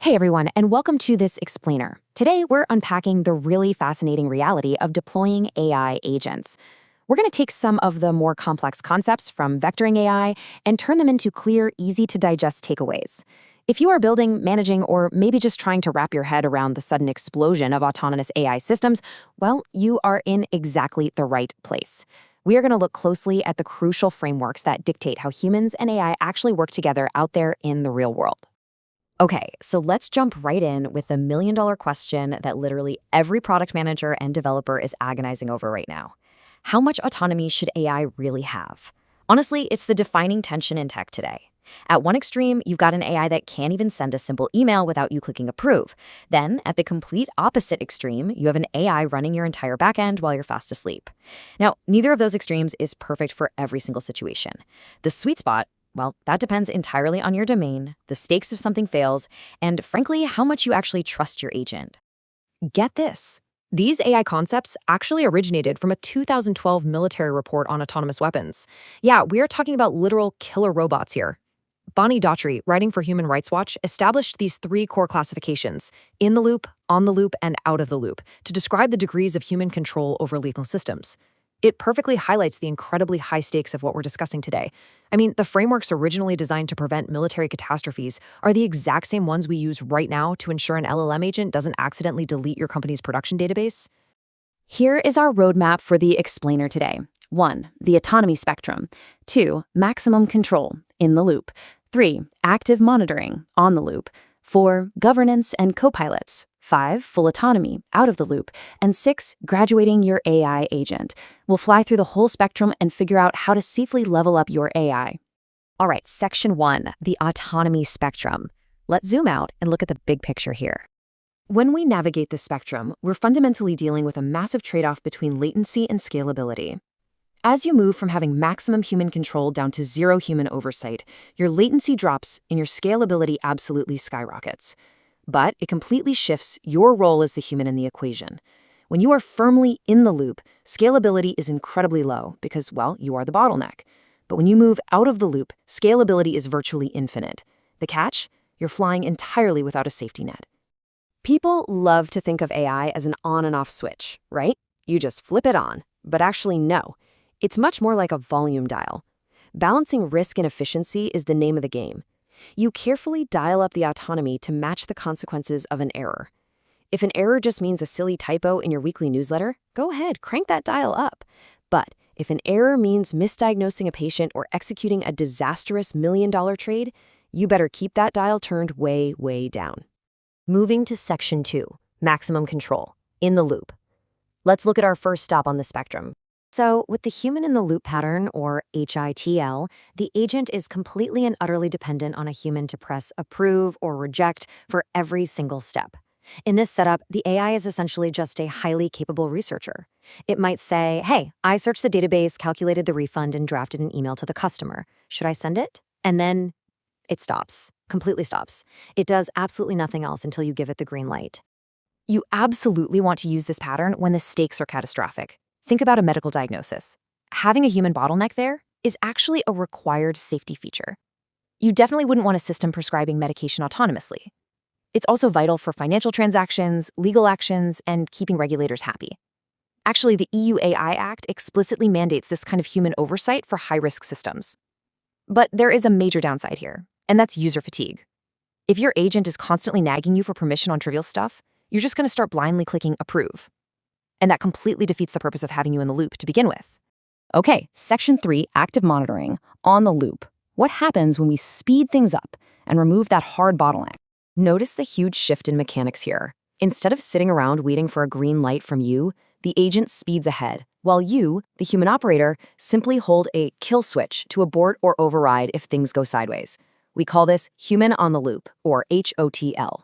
Hey everyone, and welcome to this explainer. Today we're unpacking the really fascinating reality of deploying AI agents. We're going to take some of the more complex concepts from vectoring AI and turn them into clear, easy-to-digest takeaways. If you are building, managing, or maybe just trying to wrap your head around the sudden explosion of autonomous AI systems, well, you are in exactly the right place. We are going to look closely at the crucial frameworks that dictate how humans and AI actually work together out there in the real world. Okay, so let's jump right in with the million-dollar question that literally every product manager and developer is agonizing over right now. How much autonomy should AI really have? Honestly, it's the defining tension in tech today. At one extreme, you've got an AI that can't even send a simple email without you clicking approve. Then, at the complete opposite extreme, you have an AI running your entire backend while you're fast asleep. Now, neither of those extremes is perfect for every single situation. The sweet spot, well, that depends entirely on your domain, the stakes if something fails, and frankly, how much you actually trust your agent. Get this. These AI concepts actually originated from a 2012 military report on autonomous weapons. Yeah, we are talking about literal killer robots here. Bonnie Daughtry, writing for Human Rights Watch, established these three core classifications: in the loop, on the loop, and out of the loop, to describe the degrees of human control over lethal systems. It perfectly highlights the incredibly high stakes of what we're discussing today. I mean, the frameworks originally designed to prevent military catastrophes are the exact same ones we use right now to ensure an LLM agent doesn't accidentally delete your company's production database. Here is our roadmap for the explainer today. 1. The autonomy spectrum. 2. Maximum control, in the loop. 3. Active monitoring, on the loop. 4. Governance and copilots. 5. Full autonomy, out of the loop. And 6. Graduating your AI agent. We'll fly through the whole spectrum and figure out how to safely level up your AI. All right, section 1, the autonomy spectrum. Let's zoom out and look at the big picture here. When we navigate the spectrum, we're fundamentally dealing with a massive trade-off between latency and scalability. As you move from having maximum human control down to zero human oversight, your latency drops and your scalability absolutely skyrockets. But it completely shifts your role as the human in the equation. When you are firmly in the loop, scalability is incredibly low because, well, you are the bottleneck. But when you move out of the loop, scalability is virtually infinite. The catch? You're flying entirely without a safety net. People love to think of AI as an on and off switch, right? You just flip it on. But actually, no. It's much more like a volume dial. Balancing risk and efficiency is the name of the game. You carefully dial up the autonomy to match the consequences of an error. If an error just means a silly typo in your weekly newsletter, go ahead, crank that dial up. But if an error means misdiagnosing a patient or executing a disastrous million-dollar trade, you better keep that dial turned way, way down. Moving to section 2, maximum control, in the loop. Let's look at our first stop on the spectrum. So, with the human-in-the-loop pattern, or HITL, the agent is completely and utterly dependent on a human to press approve or reject for every single step. In this setup, the AI is essentially just a highly capable researcher. It might say, hey, I searched the database, calculated the refund, and drafted an email to the customer. Should I send it? And then it stops, completely stops. It does absolutely nothing else until you give it the green light. You absolutely want to use this pattern when the stakes are catastrophic. Think about a medical diagnosis. Having a human bottleneck there is actually a required safety feature. You definitely wouldn't want a system prescribing medication autonomously. It's also vital for financial transactions, legal actions, and keeping regulators happy. Actually, the EU AI Act explicitly mandates this kind of human oversight for high-risk systems. But there is a major downside here, and that's user fatigue. If your agent is constantly nagging you for permission on trivial stuff, you're just going to start blindly clicking approve. And that completely defeats the purpose of having you in the loop to begin with. Okay, section 3, active monitoring, on the loop. What happens when we speed things up and remove that hard bottleneck? Notice the huge shift in mechanics here. Instead of sitting around waiting for a green light from you, the agent speeds ahead, while you, the human operator, simply hold a kill switch to abort or override if things go sideways. We call this human on the loop, or HOTL.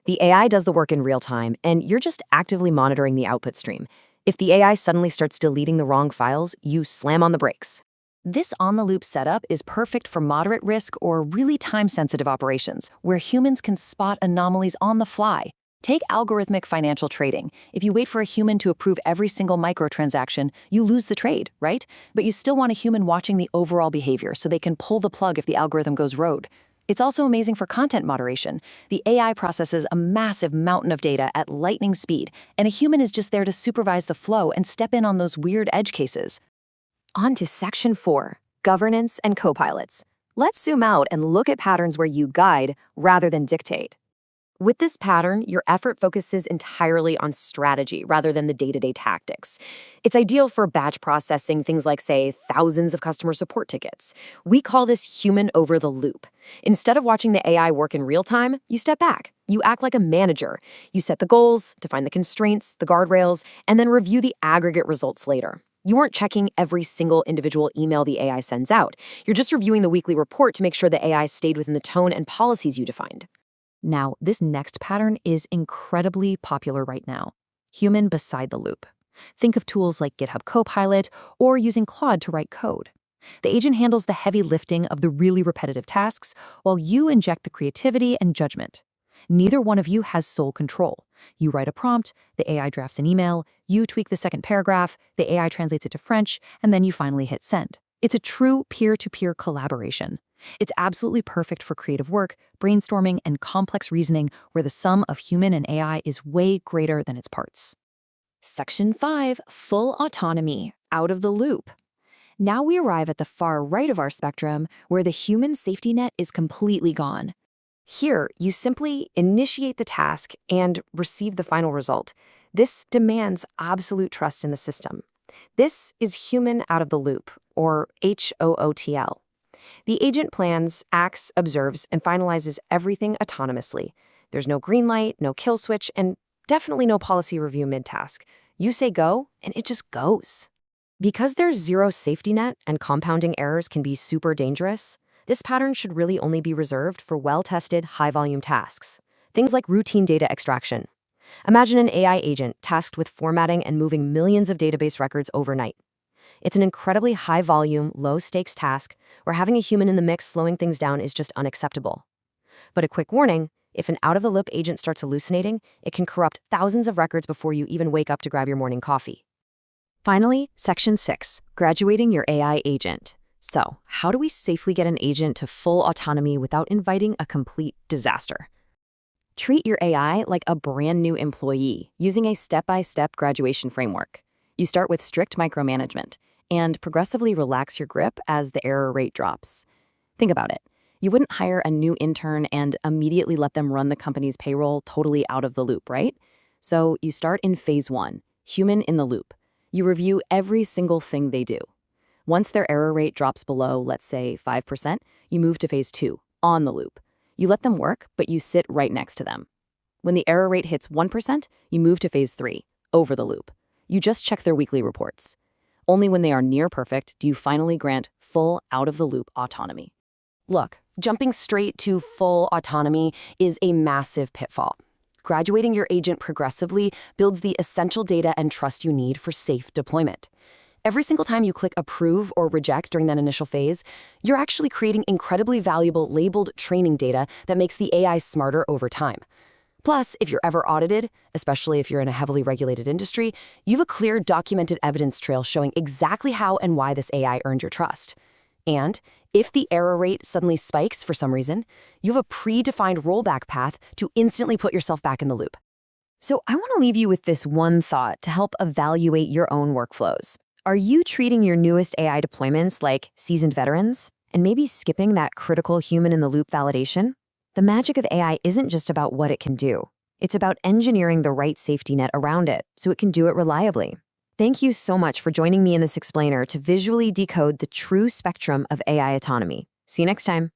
The AI does the work in real time, and you're just actively monitoring the output stream. If the AI suddenly starts deleting the wrong files, you slam on the brakes. This on-the-loop setup is perfect for moderate risk or really time-sensitive operations, where humans can spot anomalies on the fly. Take algorithmic financial trading. If you wait for a human to approve every single microtransaction, you lose the trade, right? But you still want a human watching the overall behavior so they can pull the plug if the algorithm goes rogue. It's also amazing for content moderation. The AI processes a massive mountain of data at lightning speed, and a human is just there to supervise the flow and step in on those weird edge cases. On to Section 4, Governance and Copilots. Let's zoom out and look at patterns where you guide rather than dictate. With this pattern, your effort focuses entirely on strategy rather than the day-to-day tactics. It's ideal for batch processing, things like, say, thousands of customer support tickets. We call this human over the loop. Instead of watching the AI work in real time, you step back. You act like a manager. You set the goals, define the constraints, the guardrails, and then review the aggregate results later. You aren't checking every single individual email the AI sends out. You're just reviewing the weekly report to make sure the AI stayed within the tone and policies you defined. Now, this next pattern is incredibly popular right now. Human beside the loop. Think of tools like GitHub Copilot or using Claude to write code. The agent handles the heavy lifting of the really repetitive tasks while you inject the creativity and judgment. Neither one of you has sole control. You write a prompt, the AI drafts an email, you tweak the second paragraph, the AI translates it to French, and then you finally hit send. It's a true peer-to-peer collaboration. It's absolutely perfect for creative work, brainstorming, and complex reasoning where the sum of human and AI is way greater than its parts. Section 5, Full Autonomy, Out of the Loop. Now we arrive at the far right of our spectrum, where the human safety net is completely gone. Here, you simply initiate the task and receive the final result. This demands absolute trust in the system. This is human out of the loop, or HOOTL. The agent plans, acts, observes, and finalizes everything autonomously. There's no green light, no kill switch, and definitely no policy review mid-task. You say go, and it just goes. Because there's zero safety net and compounding errors can be super dangerous, this pattern should really only be reserved for well-tested, high-volume tasks. Things like routine data extraction. Imagine an AI agent tasked with formatting and moving millions of database records overnight. It's an incredibly high-volume, low-stakes task where having a human in the mix slowing things down is just unacceptable. But a quick warning, if an out-of-the-loop agent starts hallucinating, it can corrupt thousands of records before you even wake up to grab your morning coffee. Finally, Section 6, Graduating your AI agent. So, how do we safely get an agent to full autonomy without inviting a complete disaster? Treat your AI like a brand new employee using a step-by-step graduation framework. You start with strict micromanagement and progressively relax your grip as the error rate drops. Think about it. You wouldn't hire a new intern and immediately let them run the company's payroll totally out of the loop, right? So you start in phase 1, human in the loop. You review every single thing they do. Once their error rate drops below, let's say 5%, you move to phase 2, on the loop. You let them work, but you sit right next to them. When the error rate hits 1%, you move to phase 3, over the loop. You just check their weekly reports. Only when they are near perfect do you finally grant full out-of-the-loop autonomy. Look, jumping straight to full autonomy is a massive pitfall. Graduating your agent progressively builds the essential data and trust you need for safe deployment. Every single time you click approve or reject during that initial phase, you're actually creating incredibly valuable labeled training data that makes the AI smarter over time. Plus, if you're ever audited, especially if you're in a heavily regulated industry, you have a clear documented evidence trail showing exactly how and why this AI earned your trust. And if the error rate suddenly spikes for some reason, you have a predefined rollback path to instantly put yourself back in the loop. So I want to leave you with this one thought to help evaluate your own workflows. Are you treating your newest AI deployments like seasoned veterans and maybe skipping that critical human-in-the-loop validation? The magic of AI isn't just about what it can do. It's about engineering the right safety net around it so it can do it reliably. Thank you so much for joining me in this explainer to visually decode the true spectrum of AI autonomy. See you next time.